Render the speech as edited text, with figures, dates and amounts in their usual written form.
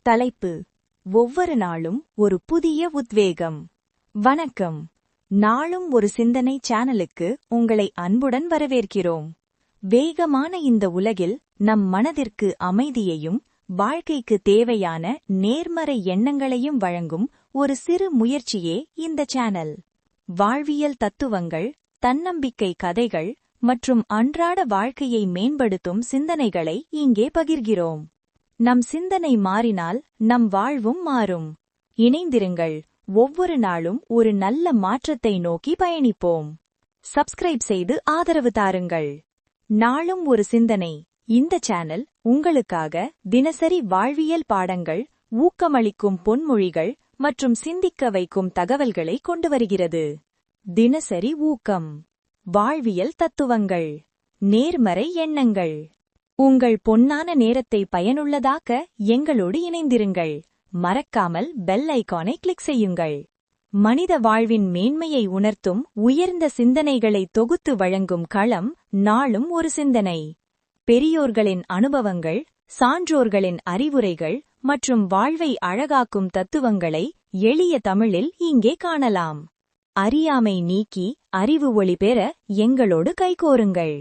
தலைப்பு: ஒவ்வொரு நாளும் ஒரு புதிய உத்வேகம். வணக்கம். நாளும் ஒரு சிந்தனை சேனலுக்கு உங்களை அன்புடன் வரவேற்கிறோம். வேகமான இந்த உலகில் நம் மனதிற்கு அமைதியையும் வாழ்க்கைக்கு தேவையான நேர்மறை எண்ணங்களையும் வழங்கும் ஒரு சிறு முயற்சியே இந்த சேனல். வாழ்வியல் தத்துவங்கள், தன்னம்பிக்கை கதைகள் மற்றும் அன்றாட வாழ்க்கையை மேம்படுத்தும் சிந்தனைகளை இங்கே பகிர்கிறோம். நம் சிந்தனை மாறினால் நம் வாழ்வும் மாறும். இணைந்திருங்கள். ஒவ்வொரு நாளும் ஒரு நல்ல மாற்றத்தை நோக்கி பயணிப்போம். சப்ஸ்கிரைப் செய்து ஆதரவு தாருங்கள். நாளும் ஒரு சிந்தனை. இந்த சேனல் உங்களுக்காக தினசரி வாழ்வியல் பாடங்கள், ஊக்கமளிக்கும் பொன்மொழிகள் மற்றும் சிந்திக்க வைக்கும் தகவல்களை கொண்டு வருகிறது. தினசரி ஊக்கம், வாழ்வியல் தத்துவங்கள், நேர்மறை எண்ணங்கள். உங்கள் பொன்னான நேரத்தை பயனுள்ளதாக்க எங்களோடு இணைந்திருங்கள். மறக்காமல் பெல் ஐகானை கிளிக் செய்யுங்கள். மனித வாழ்வின் மேன்மையை உணர்த்தும் உயர்ந்த சிந்தனைகளை தொகுத்து வழங்கும் களம் நாளும் ஒரு சிந்தனை. பெரியோர்களின் அனுபவங்கள், சான்றோர்களின் அறிவுரைகள் மற்றும் வாழ்வை அழகாக்கும் தத்துவங்களை எளிய தமிழில் இங்கே காணலாம். அறியாமை நீக்கி அறிவு ஒளி பெற எங்களோடு கைகோருங்கள்.